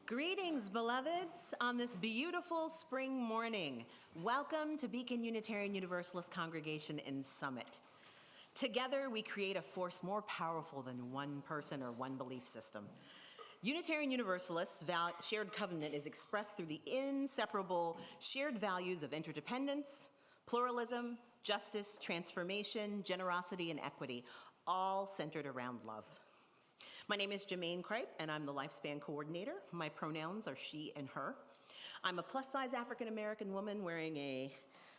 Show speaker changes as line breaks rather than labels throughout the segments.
Greetings, beloveds, on this beautiful spring morning. Welcome to Beacon Unitarian Universalist Congregation in Summit. Together, we create a force more powerful than one person or one belief system. Unitarian Universalists' shared covenant is expressed through the inseparable shared values of interdependence, pluralism, justice, transformation, generosity, and equity, all centered around love. My name is Jermaine Cripe, and I'm the Lifespan Coordinator. My pronouns are she and her. I'm a plus-size African-American woman wearing a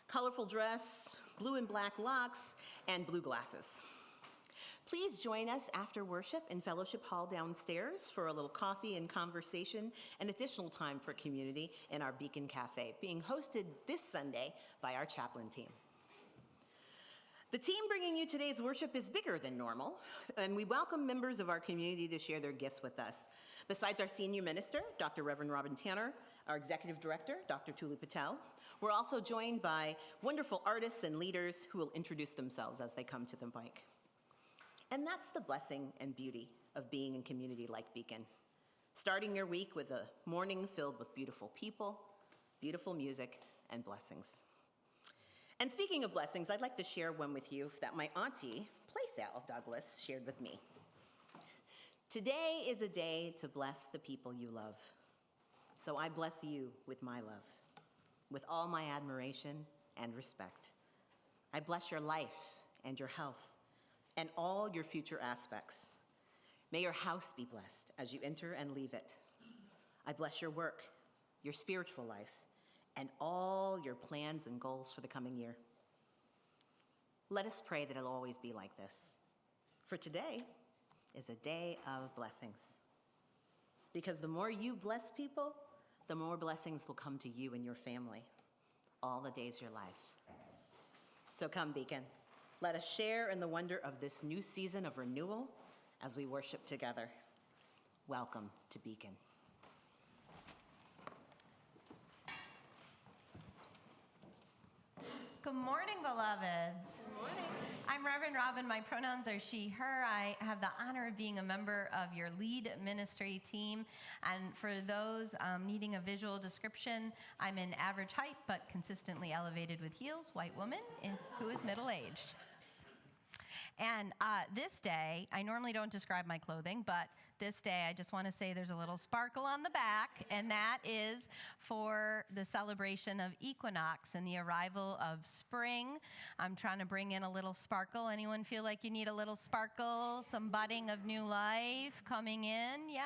colorful dress, blue and black locks, and blue glasses. Please join us after worship in Fellowship Hall downstairs for a little coffee and conversation and additional time for community in our Beacon Cafe, being hosted this Sunday by our chaplain team. The team bringing you today's worship is bigger than normal, and we welcome members of our community to share their gifts with us. Besides our senior minister, Dr. Reverend Robin Tanner, our executive director, Dr. Tulu Patel, we're also joined by wonderful artists and leaders who will introduce themselves as they come to the mic. And that's the blessing and beauty of being in community like Beacon. Starting your week with a morning filled with beautiful people, beautiful music, and blessings. And speaking of blessings, I'd like to share one with you that my auntie, Playthal Douglas, shared with me. Today is a day to bless the people you love. So I bless you with my love, with all my admiration and respect. I bless your life and your health and all your future aspects. May your house be blessed as you enter and leave it. I bless your work, your spiritual life, and all your plans and goals for the coming year. Let us pray that it'll always be like this. For today is a day of blessings. Because the more you bless people, the more blessings will come to you and your family all the days of your life. So come, Beacon. Let us share in the wonder of this new season of renewal as we worship together. Welcome to Beacon.
Good morning, beloveds.
Good morning.
I'm Reverend Robin. My pronouns are she, her. I have the honor of being a member of your lead ministry team. And for those needing a visual description, I'm an average height but consistently elevated with heels, white woman who is middle-aged. And this day, I normally don't describe my clothing, but this day I just want to say there's a little sparkle on the back, and that is for the celebration of equinox and the arrival of spring. I'm trying to bring in a little sparkle. Anyone feel like you need a little sparkle, some budding of new life coming in? Yeah?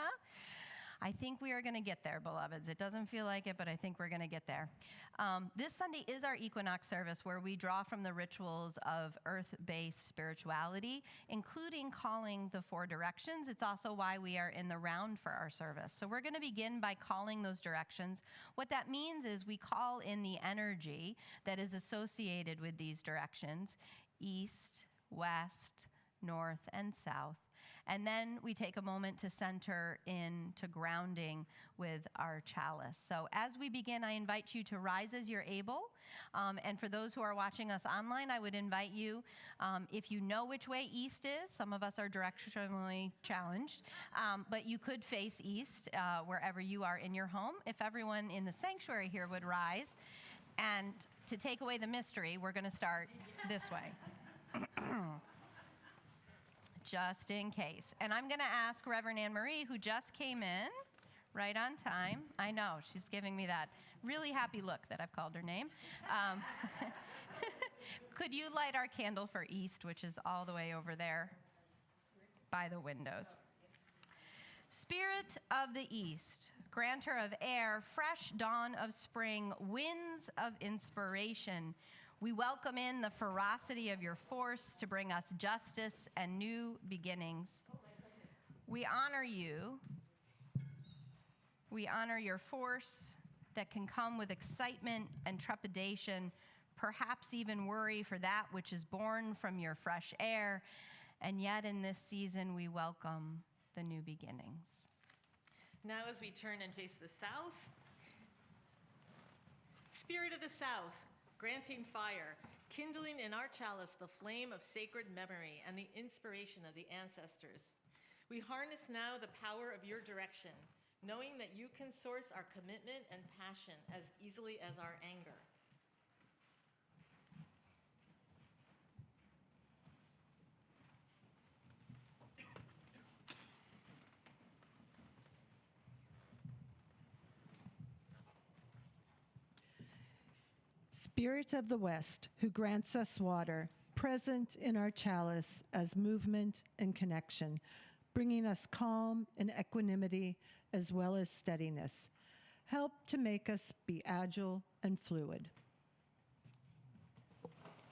I think we are going to get there, beloveds. It doesn't feel like it, but I think we're going to get there. This Sunday is our equinox service where we draw from the rituals of earth-based spirituality, including calling the four directions. It's also why we are in the round for our service. So we're going to begin by calling those directions. What that means is we call in the energy that is associated with these directions: east, west, north, and south. And then we take a moment to center into grounding with our chalice. So as we begin, I invite you to rise as you're able. And for those who are watching us online, I would invite you, if you know which way east is, some of us are directionally challenged, but you could face east wherever you are in your home. If everyone in the sanctuary here would rise. And to take away the mystery, we're going to start this way. Just in case. And I'm going to ask Reverend Anne Marie, who just came in, right on time. I know, she's giving me that really happy look that I've called her name. Could you light our candle for East, which is all the way over there by the windows? Spirit of the East, granter of air, fresh dawn of spring, winds of inspiration, we welcome in the ferocity of your force to bring us justice and new beginnings. We honor you. We honor your force that can come with excitement and trepidation, perhaps even worry for that which is born from your fresh air. And yet in this season, we welcome the new beginnings.
Now as we turn and face the south, Spirit of the South, granting fire, kindling in our chalice the flame of sacred memory and the inspiration of the ancestors. We harness now the power of your direction, knowing that you can source our commitment and passion as easily as our anger.
Spirit of the West, who grants us water, present in our chalice as movement and connection, bringing us calm and equanimity as well as steadiness. Help to make us be agile and fluid.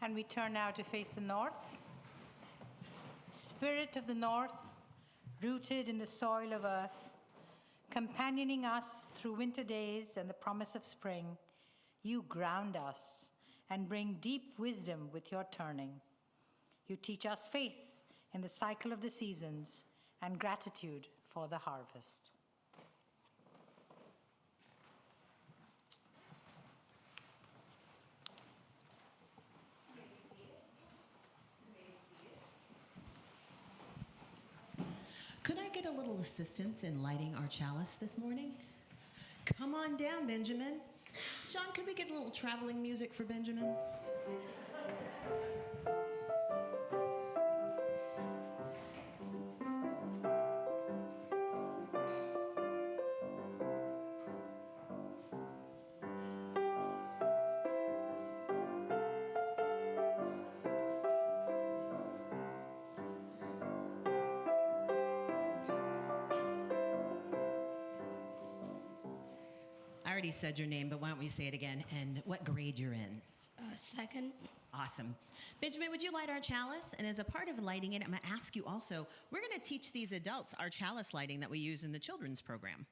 And we turn now to face the north. Spirit of the north, rooted in the soil of earth, companioning us through winter days and the promise of spring, you ground us and bring deep wisdom with your turning. You teach us faith in the cycle of the seasons and gratitude for the harvest.
Could I get a little assistance in lighting our chalice this morning? Come on down, Benjamin. John, could we get a little traveling music for Benjamin? I already said your name, but why don't we say it again, and what grade you're in?
Second.
Awesome. Benjamin, would you light our chalice? And as a part of lighting it, I'm going to ask you also, we're going to teach these adults our chalice lighting that we use in the children's program.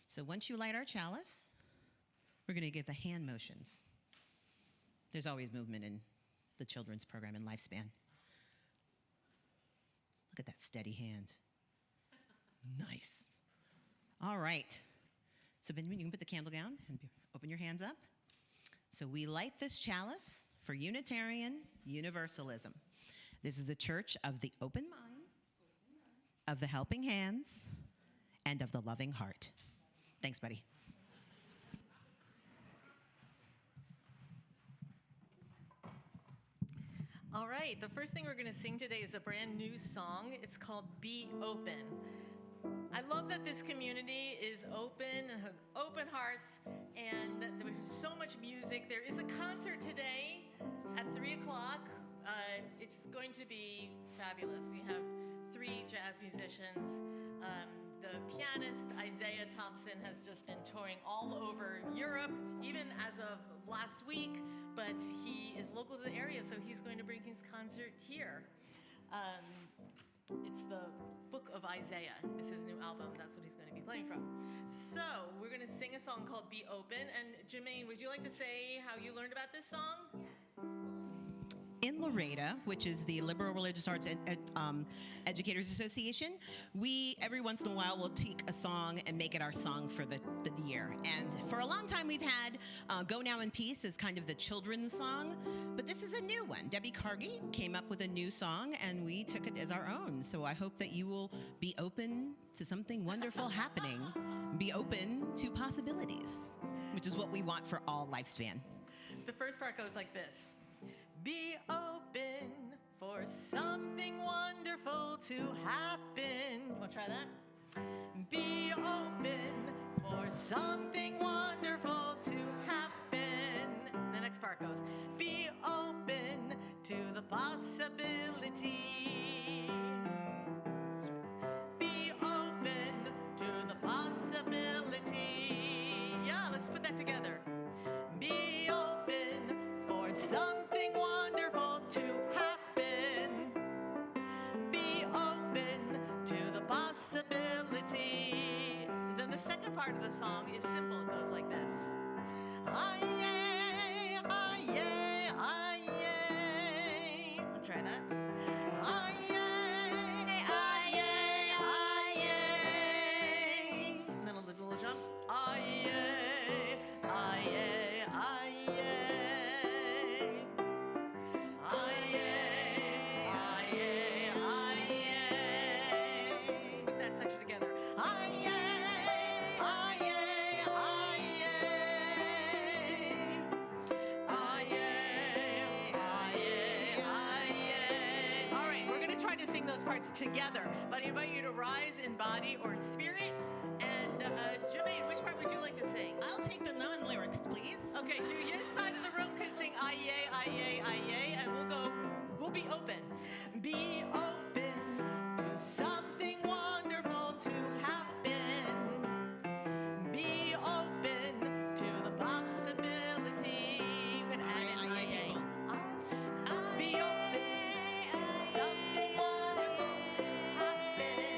So once you light our chalice, we're going to give the hand motions. There's always movement in the children's program in Lifespan. Look at that steady hand. Nice. All right. So Benjamin, you can put the candle down and open your hands up. So we light this chalice for Unitarian Universalism. This is the church of the open mind, of the helping hands, and of the loving heart. Thanks, buddy.
All right, the first thing we're going to sing today is a brand new song. It's called Be Open. I love that this community is open, open hearts, and there's so much music. There is a concert today at 3 o'clock. It's going to be fabulous. We have 3 jazz musicians. The pianist, Isaiah Thompson, has just been touring all over Europe, even as of last week, but he is local to the area, so he's going to bring his concert here. It's the Book of Isaiah. It's his new album. That's what he's going to be playing from. So we're going to sing a song called Be Open. And Jermaine, would you like to say how you learned about this song? Yes.
In Laredo, which is the Liberal Religious Arts Educators Association, we every once in a while will take a song and make it our song for the year. And for a long time we've had Go Now in Peace as kind of the children's song, but this is a new one. Debbie Cargie came up with a new song and we took it as our own. So I hope that you will be open to something wonderful happening. Be open to possibilities, which is what we want for all Lifespan.
The first part goes like this. Be open for something wonderful to happen. You want to try that? Be open for something wonderful to happen. And the next part goes, be open to the possibility. Be open to the possibility. Yeah, let's put that together. Be open for something wonderful to happen. Be open to the possibility. And then the second part of the song is simple. It goes like this. Aye, aye, aye, aye. I'll try that. Aye, aye, aye, aye, aye. And then a little jump. Aye, aye, aye, aye, aye. Let's put that section together. Aye, aye, together. But I invite you to rise in body or spirit. And Jermaine, which part would you like to sing?
I'll take the non-lyrics, please.
Okay, so your side of the room can sing aye, aye, aye, and we'll be open. Be open to something wonderful to happen. Be open to the possibility. You can add in aye. Be open to something wonderful to happen.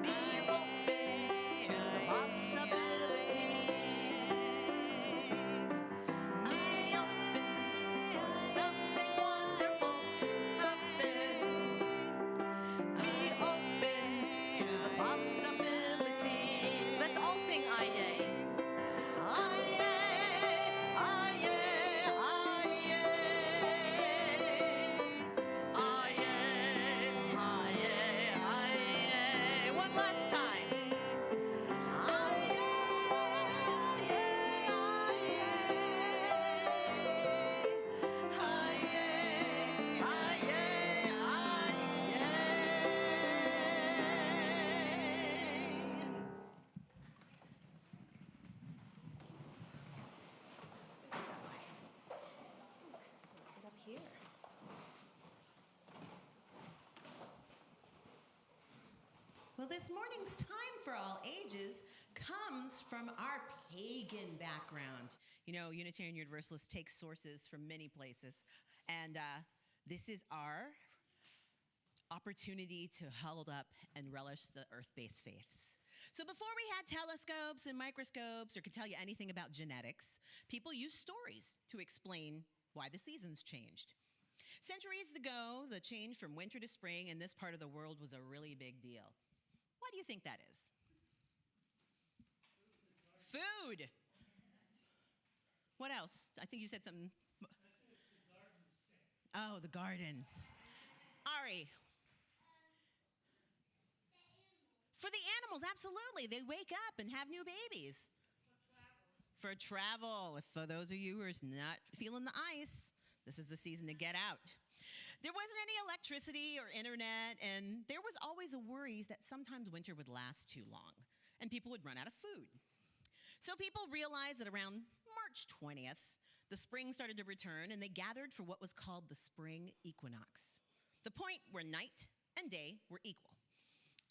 Be open to the possibility. Be open to something wonderful to happen. Be open to the possibility. Let's all sing aye. Aye, aye, aye. Aye, aye, aye. One last time. Aye, aye,
Get up here. Well, this morning's time for all ages comes from our pagan background. You know, Unitarian Universalists take sources from many places, and this is our opportunity to hold up and relish the earth-based faiths. So before we had telescopes and microscopes or could tell you anything about genetics, people used stories to explain why the seasons changed. Centuries ago, the change from winter to spring in this part of the world was a really big deal. Why do you think that is? Food. What else? I think you said something. Oh, the garden. Ari. For the animals, absolutely. They wake up and have new babies. For travel. For those of you who are not feeling the ice, this is the season to get out. There wasn't any electricity or internet, and there was always a worry that sometimes winter would last too long, and people would run out of food. So people realized that around March 20th, the spring started to return, and they gathered for what was called the Spring Equinox, the point where night and day were equal.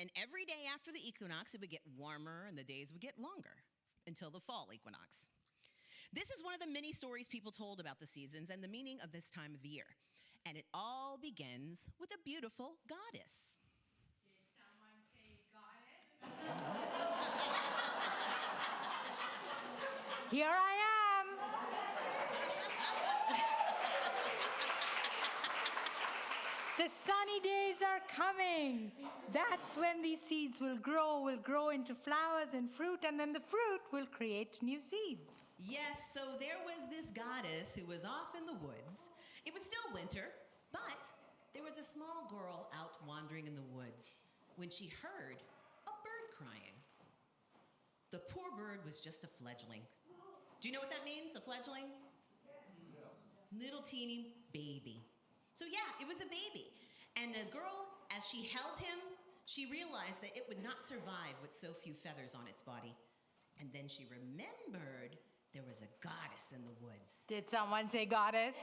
And every day after the equinox, it would get warmer and the days would get longer until the fall equinox. This is one of the many stories people told about the seasons and the meaning of this time of year. And it all begins with a beautiful goddess.
Did someone say goddess? Here I am. The sunny days are coming. That's when these seeds will grow into flowers and fruit, and then the fruit will create new seeds.
Yes, so there was this goddess who was off in the woods. It was still winter, but there was a small girl out wandering in the woods when she heard a bird crying. The poor bird was just a fledgling. Do you know what that means, a fledgling? Little teeny baby. So yeah, it was a baby. And the girl, as she held him, she realized that it would not survive with so few feathers on its body. And then she remembered there was a goddess in the woods.
Did someone say goddess?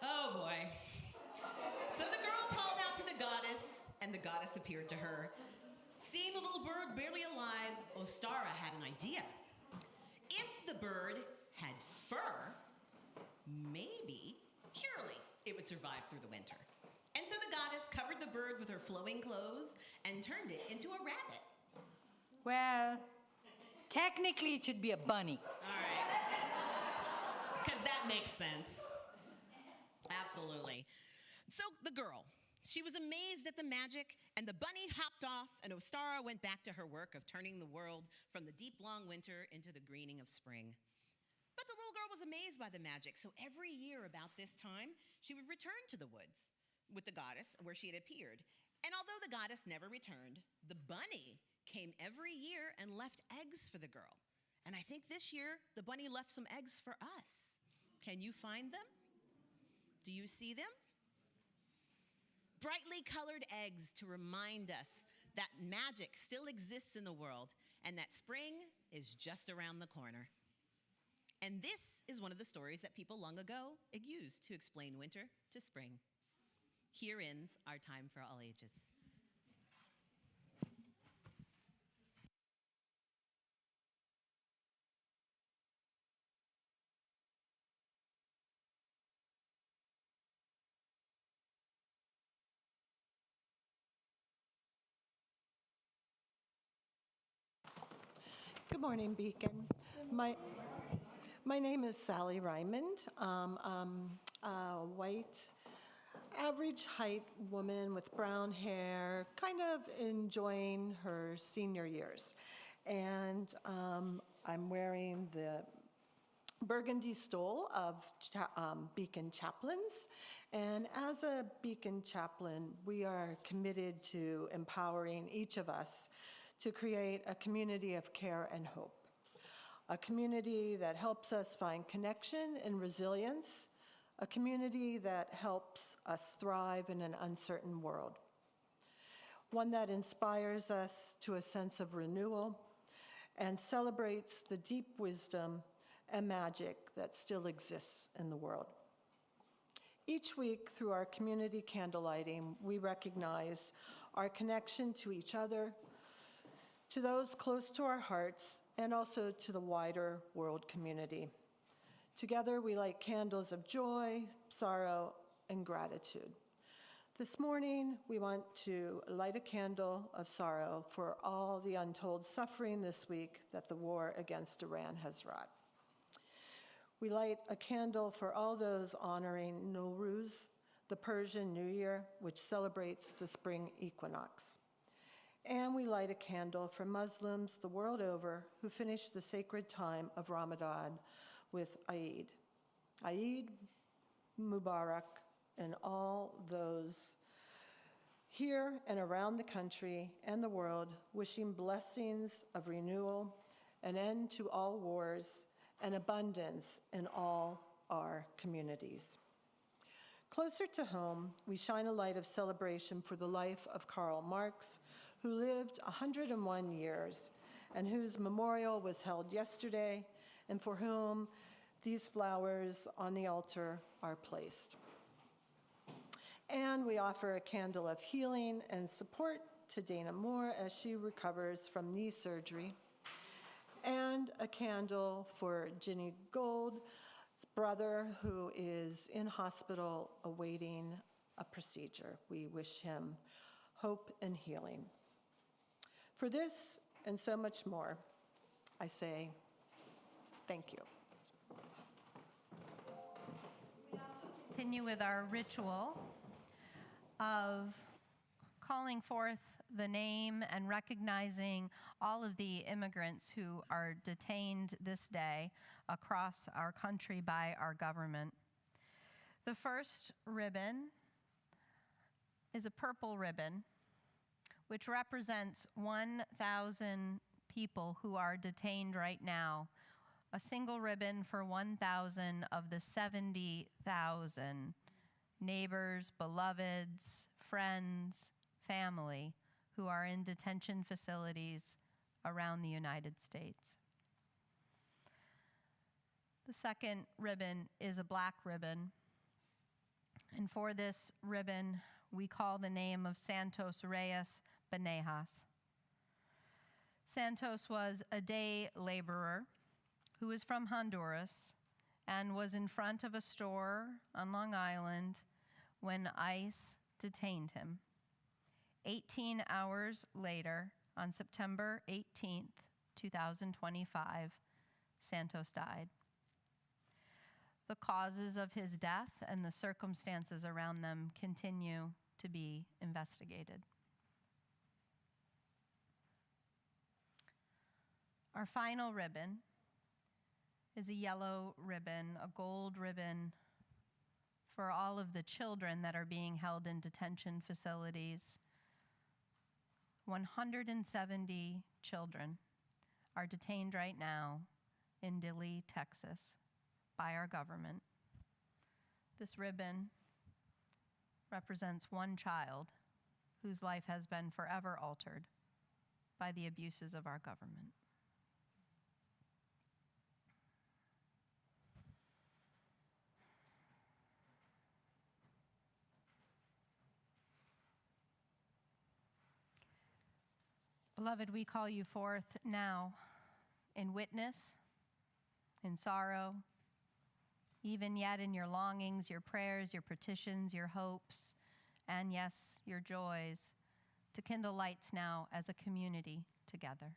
Oh boy. So the girl called out to the goddess, and the goddess appeared to her. Seeing the little bird barely alive, Ostara had an idea. If the bird had fur, maybe, surely, it would survive through the winter. And so the goddess covered the bird with her flowing clothes and turned it into a rabbit.
Well, technically it should be a bunny.
All right. Because that makes sense. Absolutely. So the girl, she was amazed at the magic, and the bunny hopped off, and Ostara went back to her work of turning the world from the deep, long winter into the greening of spring. But the little girl was amazed by the magic, so every year about this time, she would return to the woods with the goddess where she had appeared. And although the goddess never returned, the bunny came every year and left eggs for the girl. And I think this year, the bunny left some eggs for us. Can you find them? Do you see them? brightly colored eggs to remind us that magic still exists in the world and that spring is just around the corner. And this is one of the stories that people long ago used to explain winter to spring. Here ends our time for all ages.
Good morning, Beacon. My name is Sally Rymond. I'm a white, average height woman with brown hair, kind of enjoying her senior years. And I'm wearing the burgundy stole of Beacon chaplains. And as a Beacon chaplain, we are committed to empowering each of us to create a community of care and hope. A community that helps us find connection and resilience, a community that helps us thrive in an uncertain world. One that inspires us to a sense of renewal and celebrates the deep wisdom and magic that still exists in the world. Each week through our community candle lighting, we recognize our connection to each other, to those close to our hearts, and also to the wider world community. Together, we light candles of joy, sorrow, and gratitude. This morning, we want to light a candle of sorrow for all the untold suffering this week that the war against Iran has wrought. We light a candle for all those honoring Nowruz, the Persian New Year, which celebrates the Spring Equinox. And we light a candle for Muslims the world over who finish the sacred time of Ramadan with Eid. Eid Mubarak, and all those here and around the country and the world wishing blessings of renewal, an end to all wars, and abundance in all our communities. Closer to home, we shine a light of celebration for the life of Karl Marx, who lived 101 years and whose memorial was held yesterday, and for whom these flowers on the altar are placed. And we offer a candle of healing and support to Dana Moore as she recovers from knee surgery, and a candle for Ginny Gold's brother, who is in hospital awaiting a procedure. We wish him hope and healing. For this and so much more, I say thank you.
We also continue with our ritual of calling forth the name and recognizing all of the immigrants who are detained this day across our country by our government. The first ribbon is a purple ribbon, which represents 1,000 people who are detained right now. A single ribbon for 1,000 of the 70,000 neighbors, beloveds, friends, family who are in detention facilities around the United States. The second ribbon is a black ribbon. And for this ribbon, we call the name of Santos Reyes Benejas. Santos was a day laborer who was from Honduras and was in front of a store on Long Island when ICE detained him. 18 hours later, on September 18th, 2025, Santos died. The causes of his death and the circumstances around them continue to be investigated. Our final ribbon is a yellow ribbon, a gold ribbon for all of the children that are being held in detention facilities. 170 children are detained right now in Dilley, Texas, by our government. This ribbon represents one child whose life has been forever altered by the abuses of our government. Beloved, we call you forth now in witness, in sorrow, even yet in your longings, your prayers, your petitions, your hopes, and yes, your joys, to kindle lights now as a community together.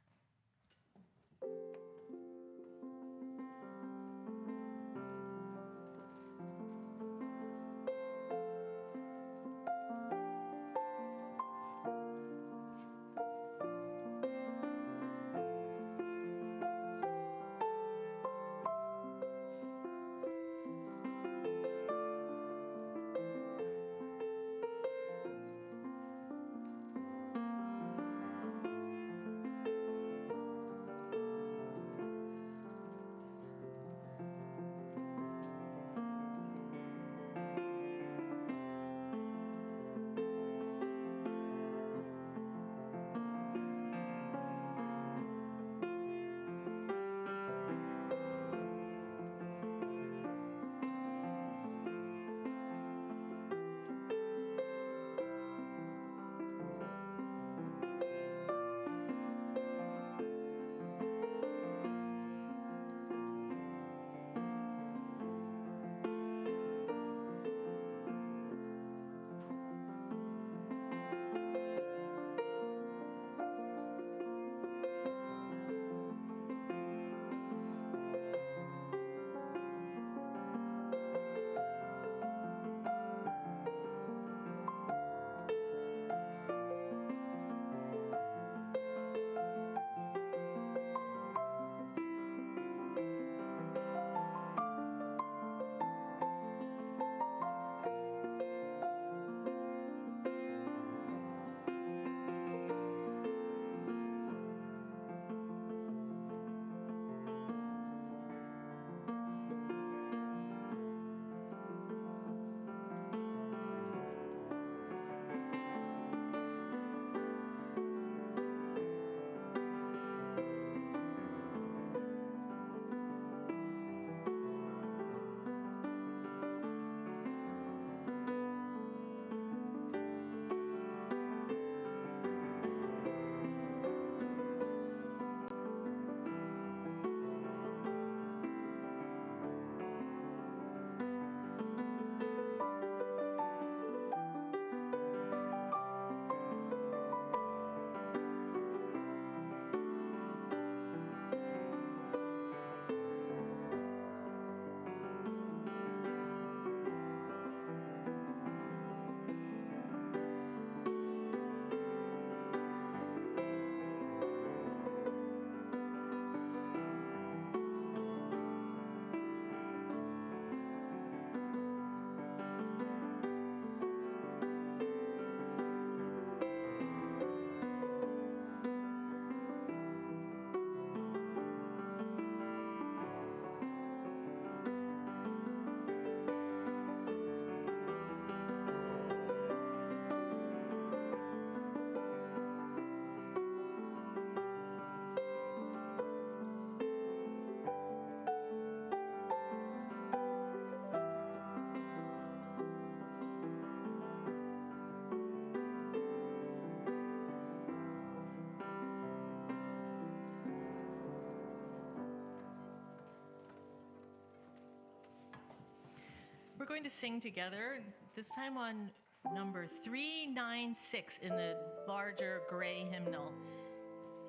We're going to sing together, this time on number 396 in the larger gray hymnal.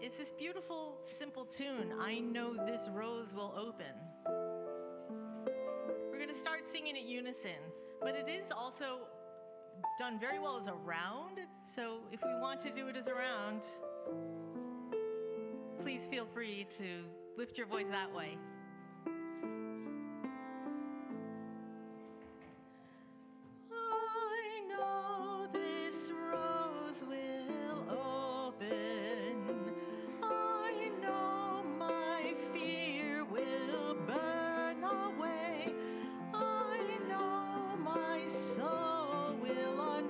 It's this beautiful, simple tune, I Know This Rose Will Open. We're going to start singing at unison, but it is also done very well as a round, so if we want to do it as a round, please feel free to lift your voice that way.
Will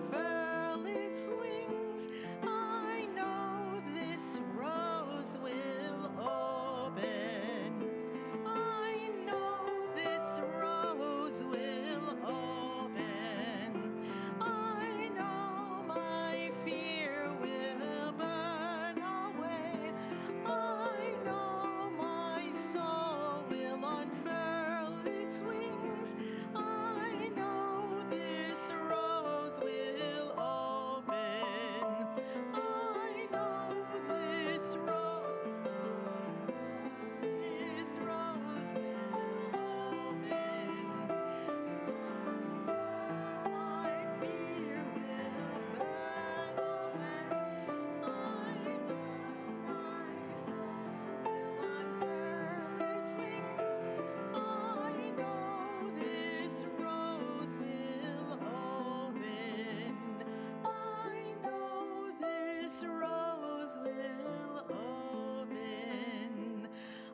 this rose will open.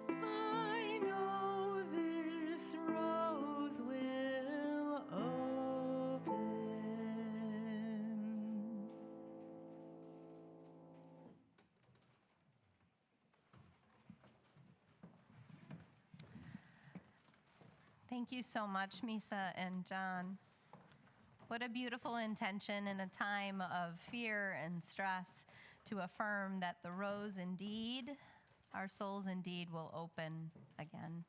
I know this rose will open.
Thank you so much, Misa and John. What a beautiful intention in a time of fear and stress to affirm that the rose indeed, our souls indeed will open again.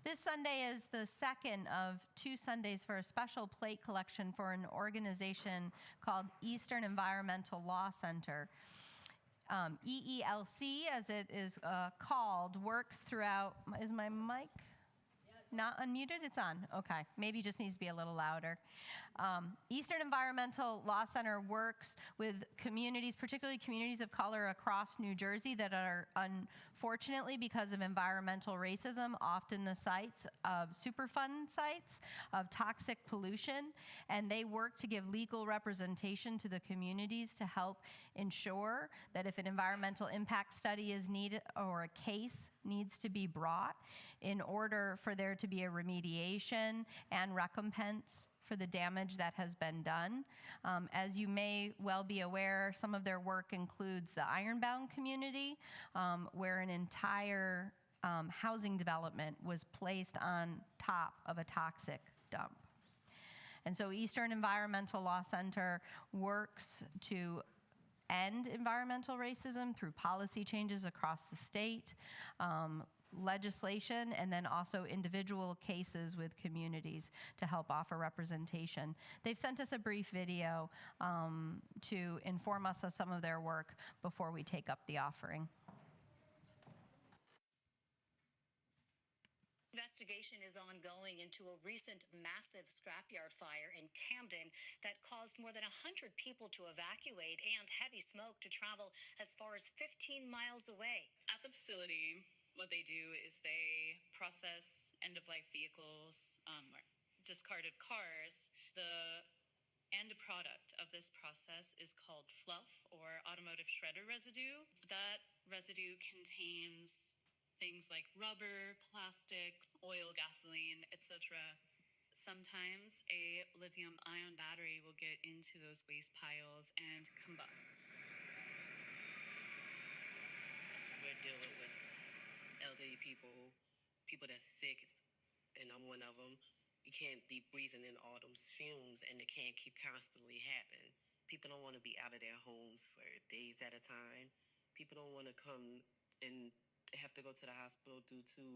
This Sunday is the second of 2 Sundays for a special plate collection for an organization called Eastern Environmental Law Center. EELC, as it is called, works throughout. Is my mic not unmuted? It's on. Okay. Maybe it just needs to be a little louder. Eastern Environmental Law Center works with communities, particularly communities of color across New Jersey that are, unfortunately, because of environmental racism, often the sites of Superfund sites of toxic pollution. And they work to give legal representation to the communities to help ensure that if an environmental impact study is needed or a case needs to be brought in order for there to be a remediation and recompense for the damage that has been done. As you may well be aware, some of their work includes the Ironbound community, where an entire housing development was placed on top of a toxic dump. And so Eastern Environmental Law Center works to end environmental racism through policy changes across the state, legislation, and then also individual cases with communities to help offer representation. They've sent us a brief video to inform us of some of their work before we take up the offering.
Investigation is ongoing into a recent massive scrapyard fire in Camden that caused more than 100 people to evacuate and heavy smoke to travel as far as 15 miles away.
At the facility, what they do is they process end-of-life vehicles, or discarded cars. The end product of this process is called fluff, or automotive shredder residue. That residue contains things like rubber, plastic, oil, gasoline, etc. Sometimes a lithium-ion battery will get into those waste piles and combust.
We're dealing with elderly people that's sick, and I'm one of them. You can't be breathing in all those fumes, and it can't keep constantly happening. People don't want to be out of their homes for days at a time. People don't want to come and have to go to the hospital due to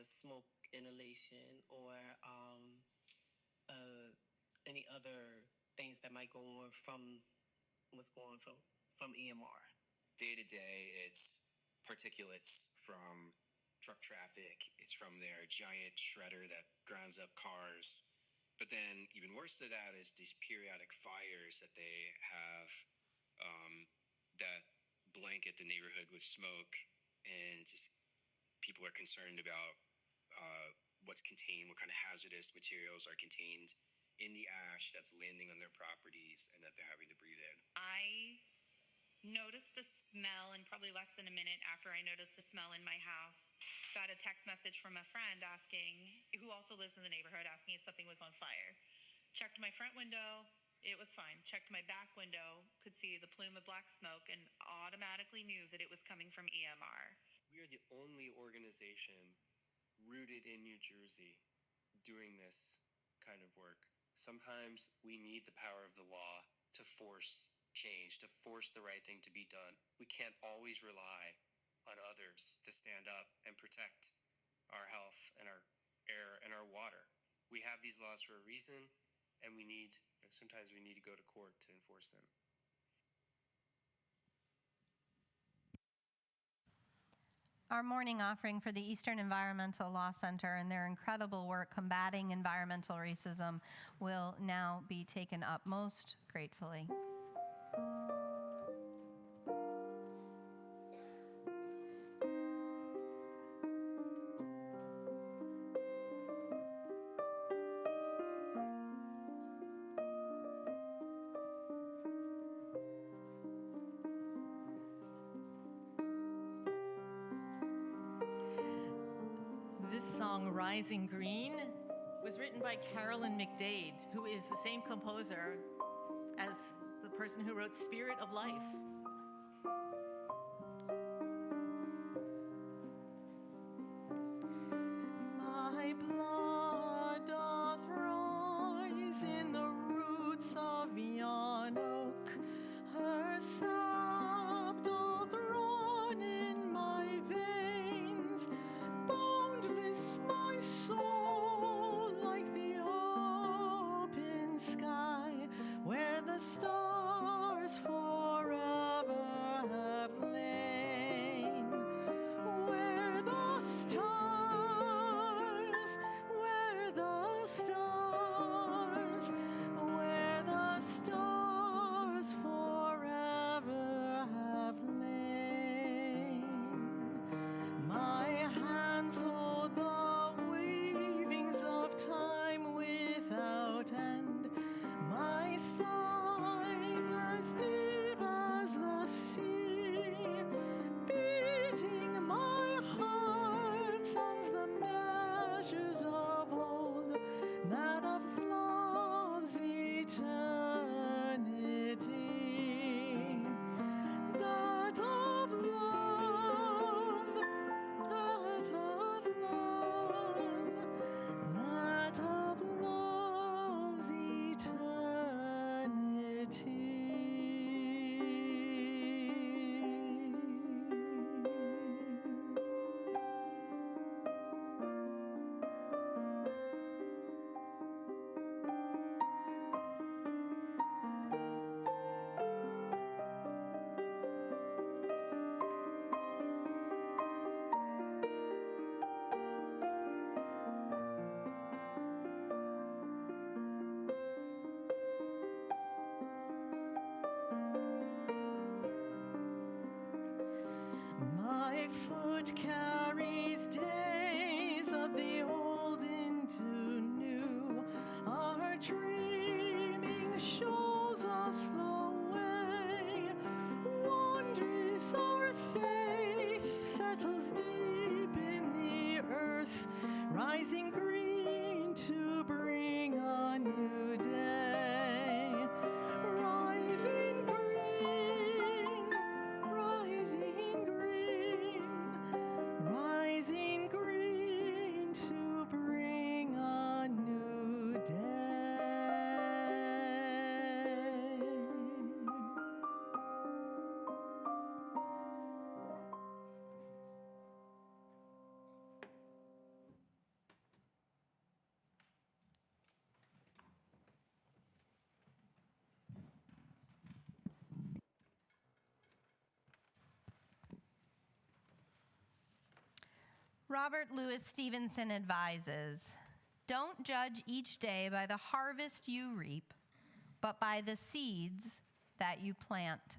smoke inhalation or any other things that might go on from what's going on from EMR.
Day to day, it's particulates from truck traffic. It's from their giant shredder that grounds up cars. But then even worse to that is these periodic fires that they have that blanket the neighborhood with smoke, and just people are concerned about what's contained, what kind of hazardous materials are contained in the ash that's landing on their properties and that they're having to breathe in.
I noticed the smell, and probably less than a minute after I noticed the smell in my house, got a text message from a friend who also lives in the neighborhood, asking if something was on fire. Checked my front window, it was fine. Checked my back window, could see the plume of black smoke, and automatically knew that it was coming from EMR.
We are the only organization rooted in New Jersey doing this kind of work. Sometimes we need the power of the law to force change, to force the right thing to be done. We can't always rely on others to stand up and protect our health and our air and our water. We have these laws for a reason, and sometimes we need to go to court to enforce them.
Our morning offering for the Eastern Environmental Law Center and their incredible work combating environmental racism will now be taken up most gratefully.
song Rising Green was written by Carolyn McDade, who is the same composer as the person who wrote Spirit of Life. My blood doth rise in the roots of yon oak, her sap doth run in my veins, boundless my soul like the open sky, where the stars forever have lain, where the stars, where the stars, where the stars forever have lain. My hands hold the wavings of time without end, my sight as deep as the sea, beating my heart sounds the measures of old, that of love's eternity, that of love, that of love, that of love's eternity. My foot carries days of the old into new. Our dreaming shows us the way. Wondrous our faith settles deep in the earth, rising green to bring a new day. Rising green, rising green, rising green to bring a new day.
Robert Louis Stevenson advises, "Don't judge each day by the harvest you reap, but by the seeds that you plant."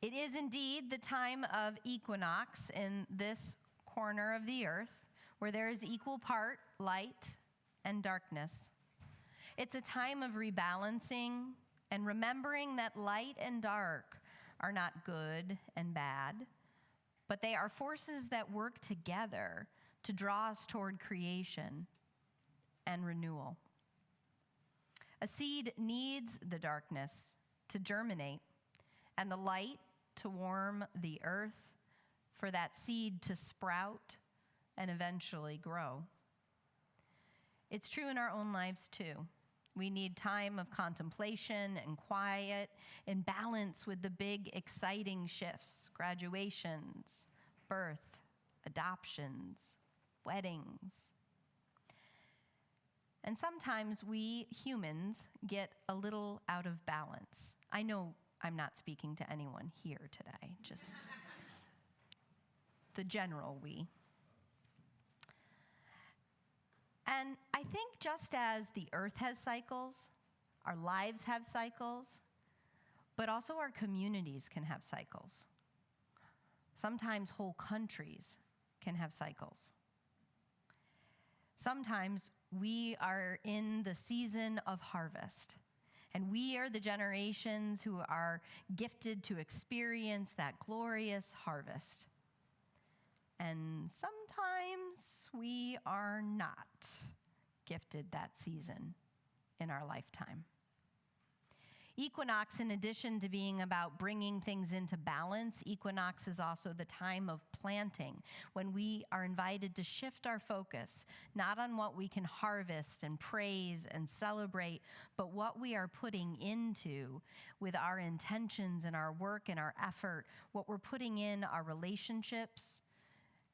It is indeed the time of equinox in this corner of the earth, where there is equal part light and darkness. It's a time of rebalancing and remembering that light and dark are not good and bad, but they are forces that work together to draw us toward creation and renewal. A seed needs the darkness to germinate and the light to warm the earth for that seed to sprout and eventually grow. It's true in our own lives too. We need time of contemplation and quiet in balance with the big, exciting shifts, graduations, birth, adoptions, weddings. And sometimes we humans get a little out of balance. I know I'm not speaking to anyone here today, just the general we. And I think just as the earth has cycles, our lives have cycles, but also our communities can have cycles. Sometimes whole countries can have cycles. Sometimes we are in the season of harvest, and we are the generations who are gifted to experience that glorious harvest. And sometimes we are not gifted that season in our lifetime. Equinox, in addition to being about bringing things into balance, equinox is also the time of planting, when we are invited to shift our focus, not on what we can harvest and praise and celebrate, but what we are putting into with our intentions and our work and our effort, what we're putting in our relationships,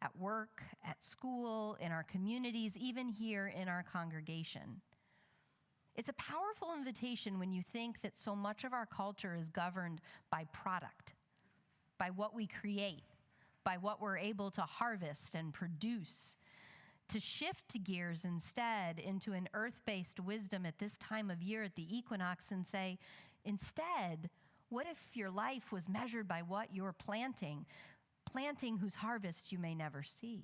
at work, at school, in our communities, even here in our congregation. It's a powerful invitation when you think that so much of our culture is governed by product, by what we create, by what we're able to harvest and produce. To shift gears instead into an earth-based wisdom at this time of year at the equinox and say, instead, what if your life was measured by what you're planting whose harvest you may never see?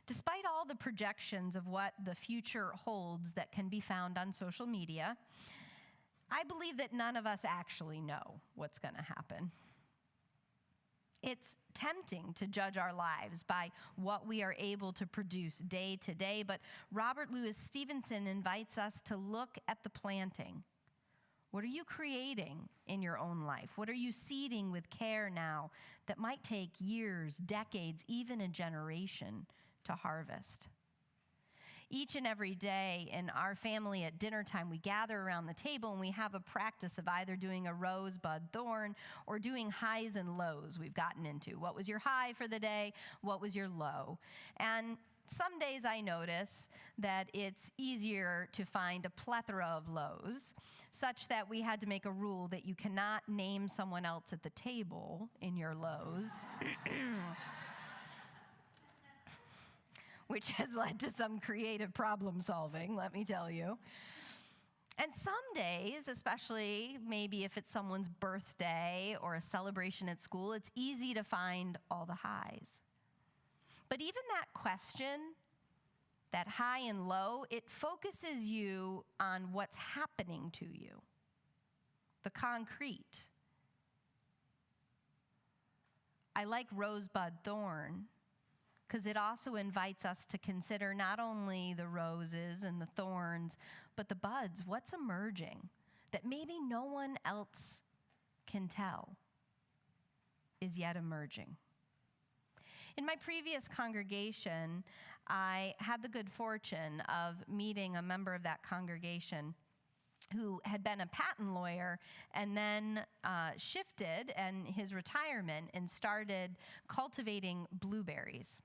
Despite all the projections of what the future holds that can be found on social media, I believe that none of us actually know what's going to happen. It's tempting to judge our lives by what we are able to produce day to day, but Robert Louis Stevenson invites us to look at the planting. What are you creating in your own life? What are you seeding with care now that might take years, decades, even a generation to harvest? Each and every day in our family at dinner time, we gather around the table and we have a practice of either doing a rosebud thorn or doing highs and lows we've gotten into. What was your high for the day? What was your low? And some days I notice that it's easier to find a plethora of lows, such that we had to make a rule that you cannot name someone else at the table in your lows. Which has led to some creative problem solving, let me tell you. And some days, especially maybe if it's someone's birthday or a celebration at school, it's easy to find all the highs. But even that question, that high and low, it focuses you on what's happening to you, the concrete. I like rosebud thorn because it also invites us to consider not only the roses and the thorns, but the buds, what's emerging that maybe no one else can tell is yet emerging. In my previous congregation, I had the good fortune of meeting a member of that congregation who had been a patent lawyer and then shifted in his retirement and started cultivating blueberries.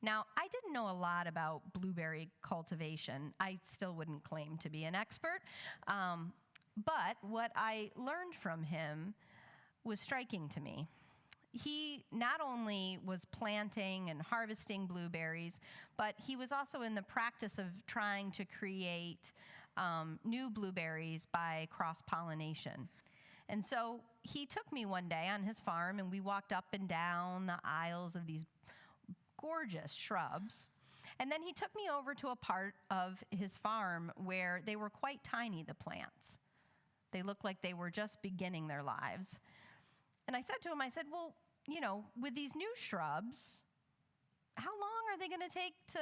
Now, I didn't know a lot about blueberry cultivation. I still wouldn't claim to be an expert, but what I learned from him was striking to me. He not only was planting and harvesting blueberries, but he was also in the practice of trying to create new blueberries by cross-pollination. And so he took me one day on his farm, and we walked up and down the aisles of these gorgeous shrubs. And then he took me over to a part of his farm where they were quite tiny, the plants. They looked like they were just beginning their lives. And I said to him, well, you know, with these new shrubs, how long are they going to take to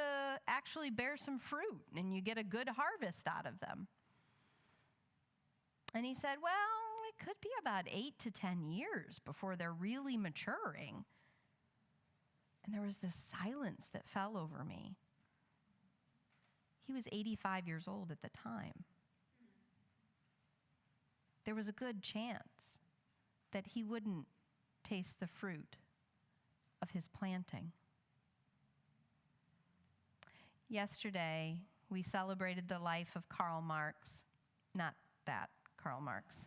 actually bear some fruit and you get a good harvest out of them? And he said, well, it could be about 8 to 10 years before they're really maturing. And there was this silence that fell over me. He was 85 years old at the time. There was a good chance that he wouldn't taste the fruit of his planting. Yesterday, we celebrated the life of Karl Marx. Not that Karl Marx.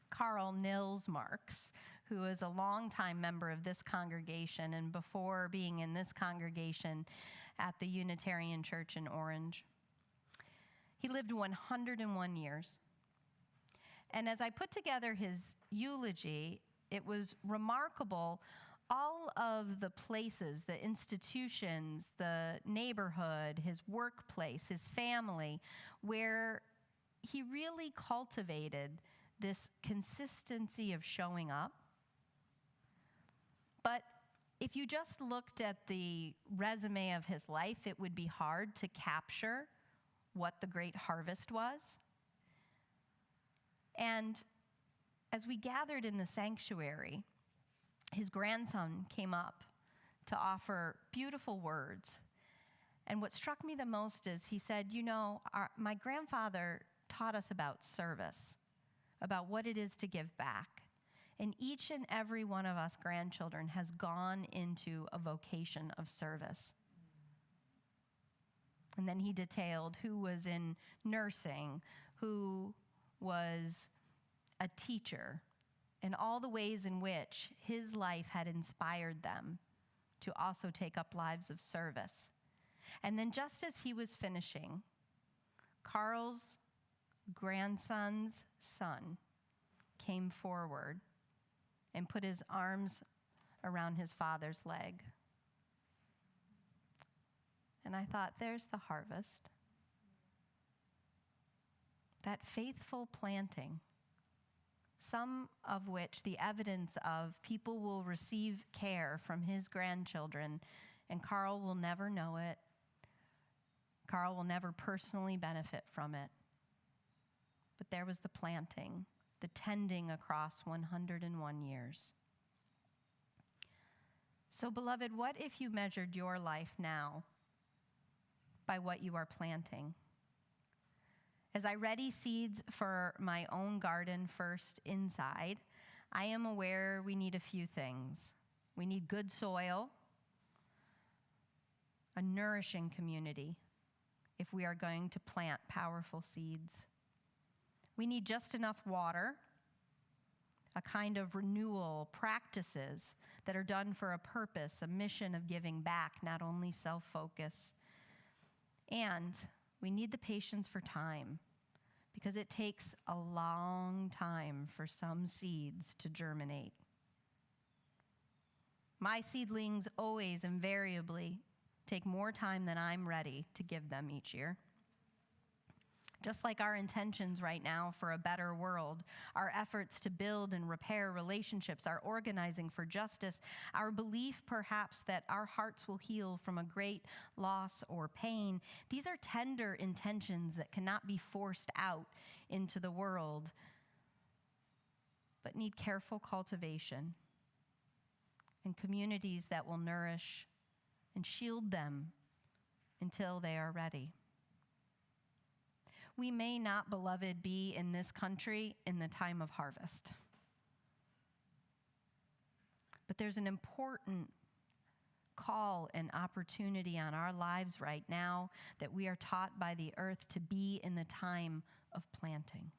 Karl Nils Marx, who is a longtime member of this congregation and before being in this congregation at the Unitarian Church in Orange. He lived 101 years. And as I put together his eulogy, it was remarkable all of the places, the institutions, the neighborhood, his workplace, his family, where he really cultivated this consistency of showing up. But if you just looked at the resume of his life, it would be hard to capture what the great harvest was. And as we gathered in the sanctuary, his grandson came up to offer beautiful words. And what struck me the most is he said, you know, my grandfather taught us about service, about what it is to give back. And each and every one of us grandchildren has gone into a vocation of service. And then he detailed who was in nursing, who was a teacher, and all the ways in which his life had inspired them to also take up lives of service. And then just as he was finishing, Carl's grandson's son came forward and put his arms around his father's leg. And I thought, there's the harvest. That faithful planting, some of which the evidence of people will receive care from his grandchildren, and Carl will never know it. Carl will never personally benefit from it. But there was the planting, the tending across 101 years. So, beloved, what if you measured your life now by what you are planting? As I ready seeds for my own garden first inside, I am aware we need a few things. We need good soil, a nourishing community, if we are going to plant powerful seeds. We need just enough water, a kind of renewal, practices that are done for a purpose, a mission of giving back, not only self-focus. And we need the patience for time, because it takes a long time for some seeds to germinate. My seedlings always invariably take more time than I'm ready to give them each year. Just like our intentions right now for a better world, our efforts to build and repair relationships, our organizing for justice, our belief perhaps that our hearts will heal from a great loss or pain, these are tender intentions that cannot be forced out into the world, but need careful cultivation and communities that will nourish and shield them until they are ready. We may not, beloved, be in this country in the time of harvest. But there's an important call and opportunity on our lives right now that we are taught by the earth to be in the time of planting.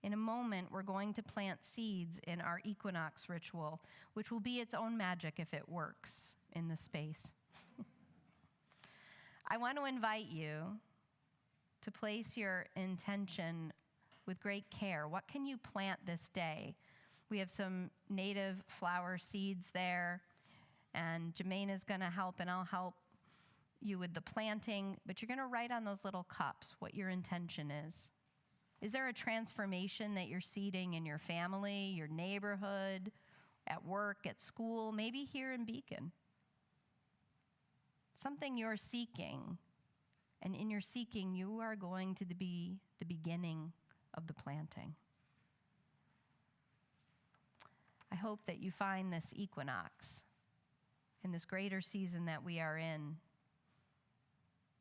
In a moment, we're going to plant seeds in our equinox ritual, which will be its own magic if it works in the space. I want to invite you to place your intention with great care. What can you plant this day? We have some native flower seeds there, and Jermaine's going to help, and I'll help you with the planting, but you're going to write on those little cups what your intention is. Is there a transformation that you're seeding in your family, your neighborhood, at work, at school, maybe here in Beacon? Something you're seeking. And in your seeking, you are going to be the beginning of the planting. I hope that you find this equinox, in this greater season that we are in,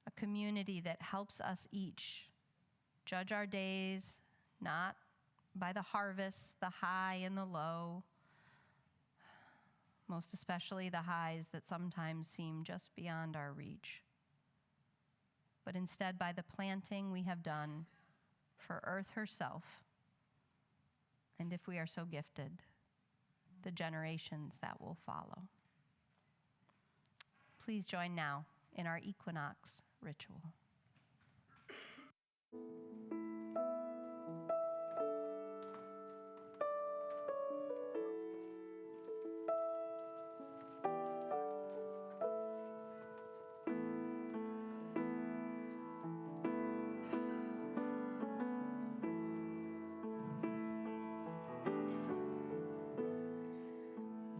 a community that helps us each judge our days, not by the harvests, the high and the low, most especially the highs that sometimes seem just beyond our reach, but instead by the planting we have done for Earth herself, and if we are so gifted, the generations that will follow. Please join now in our equinox ritual.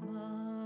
My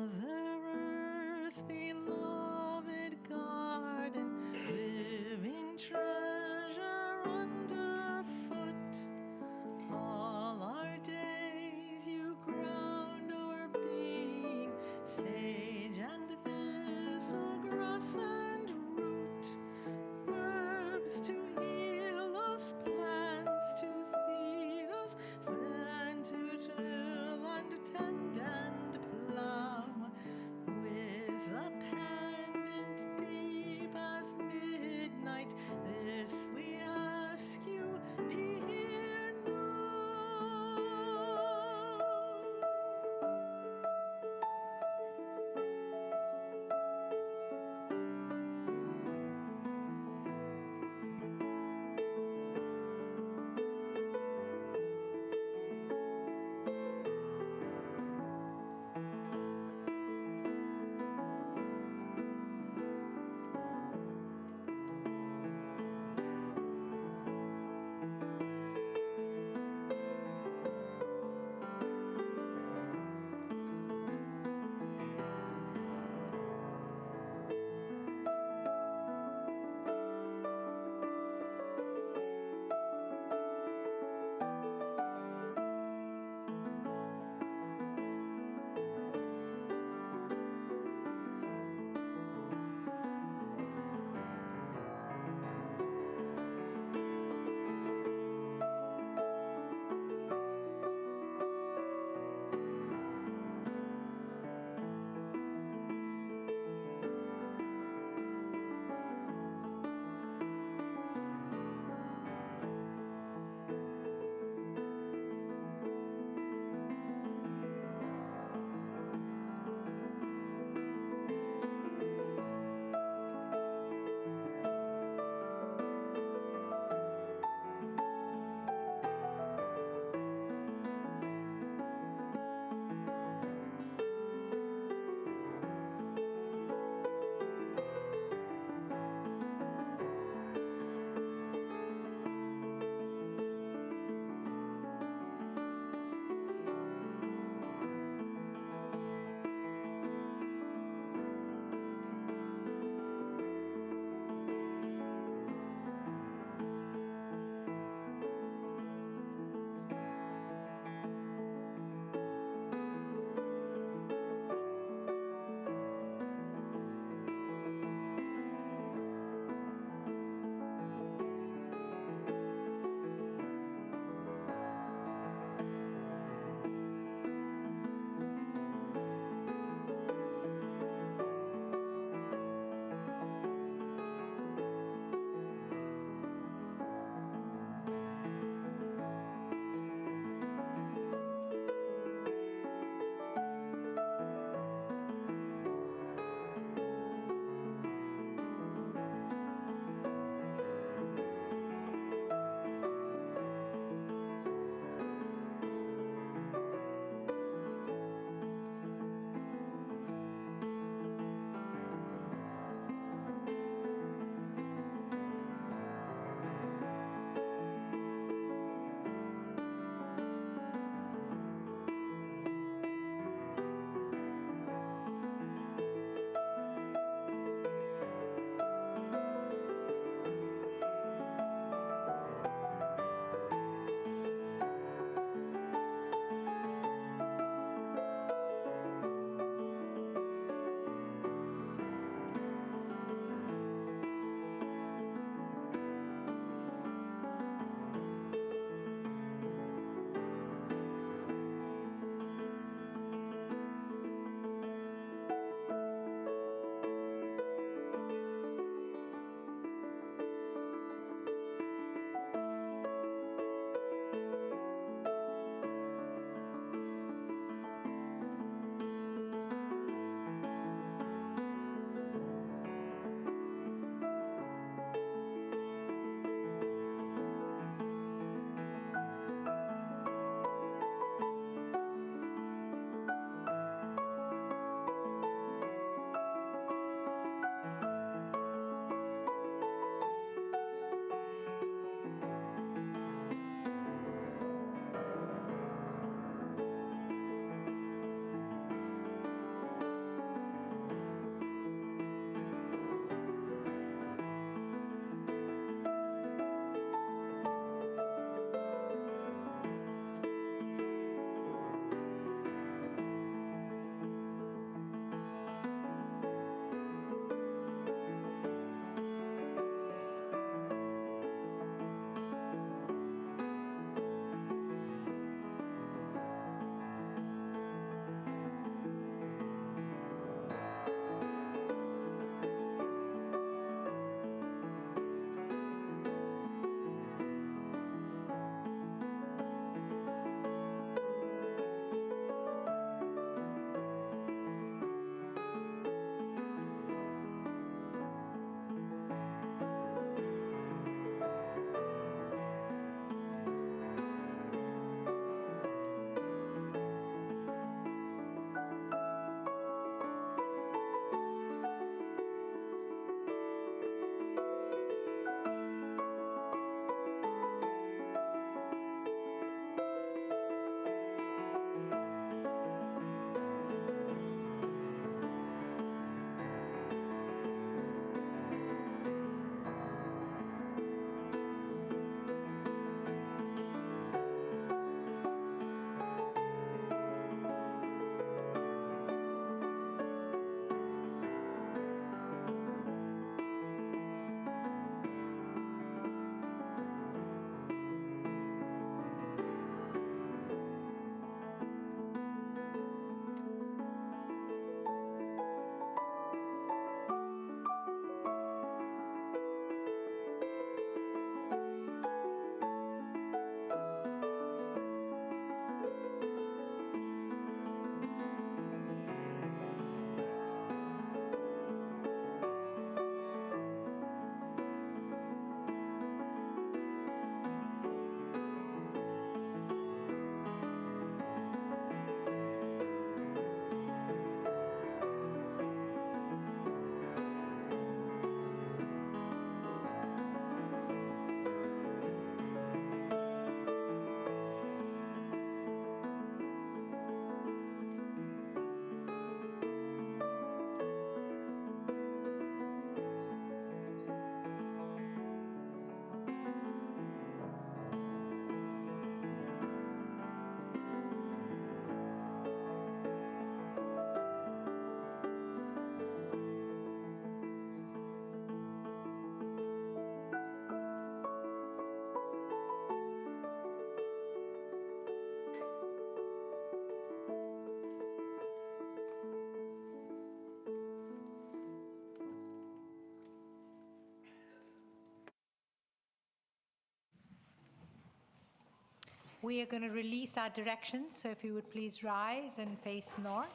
We are going to release our directions, so if you would please rise and face north.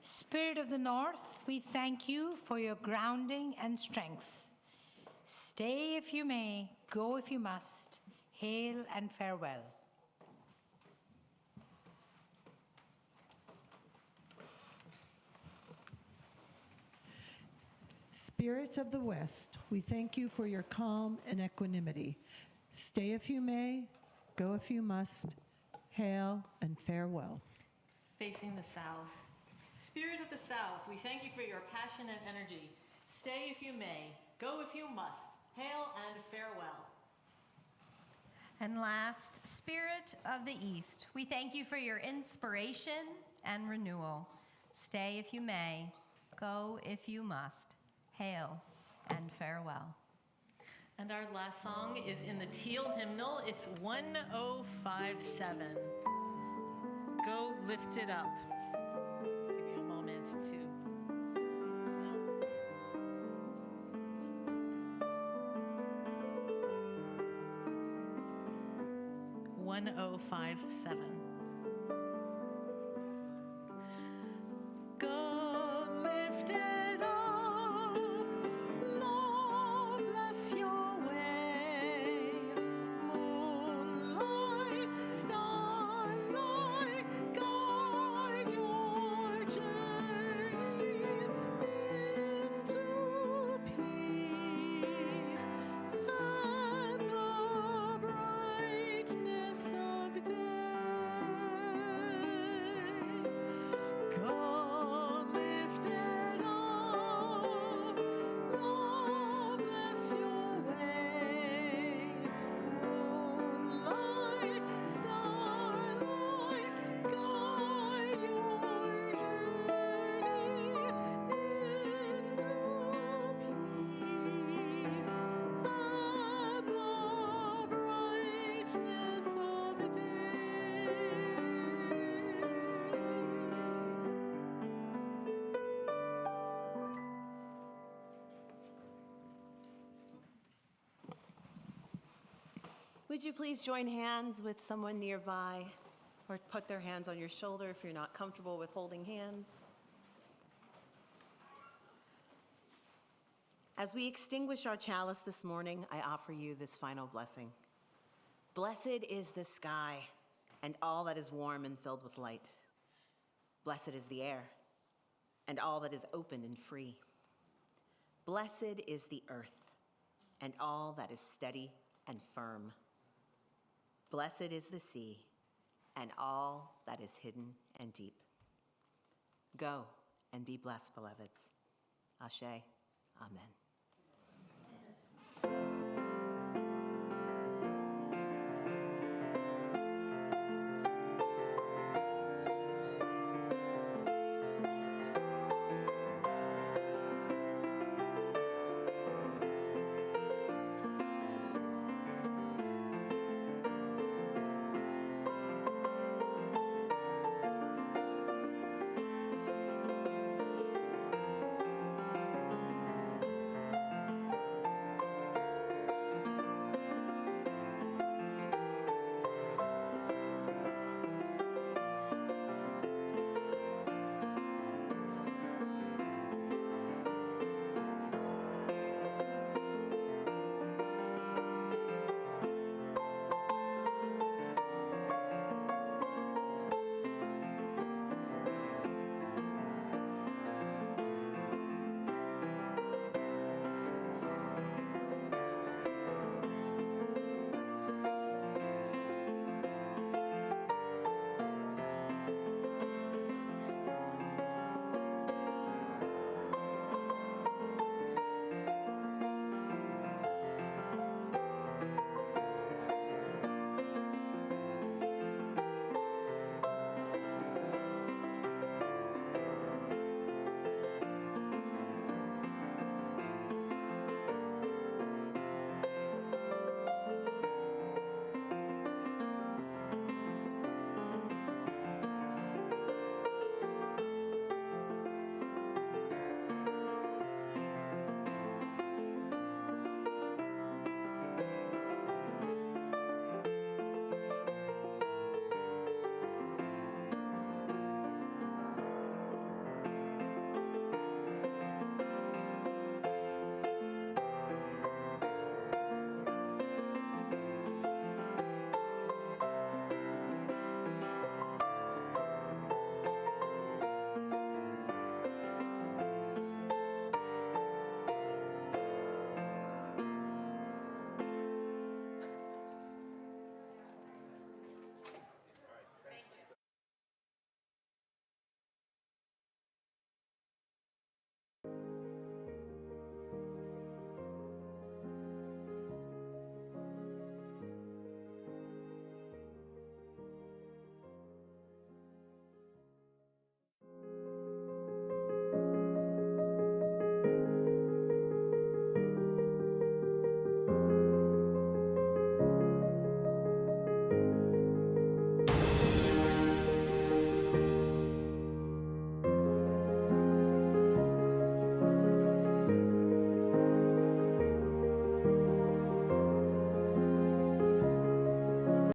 Spirit of the North, we thank you for your grounding and strength. Stay if you may, go if you must. Hail and farewell.
Spirit of the West, we thank you for your calm and equanimity. Stay if you may, go if you must. Hail and farewell.
Facing the south. Spirit of the South, we thank you for your passion and energy. Stay if you may, go if you must. Hail and farewell.
And last, Spirit of the East, we thank you for your inspiration and renewal. Stay if you may, go if you must. Hail and farewell.
And our last song is in the teal hymnal. It's 1057. Go lift it up. Give you a moment to. 1057. Go lift it up, Lord, bless your way. Moonlight, starlight, guide your journey into peace and the brightness of day. Go lift it up, Lord, bless your way. Moonlight, starlight, guide your journey into peace and the brightness of day.
Would you please join hands with someone nearby, or put their hands on your shoulder if you're not comfortable with holding hands? As we extinguish our chalice this morning, I offer you this final blessing. Blessed is the sky and all that is warm and filled with light. Blessed is the air and all that is open and free. Blessed is the earth and all that is steady and firm. Blessed is the sea and all that is hidden and deep. Go and be blessed, beloveds. Ashe. Amen.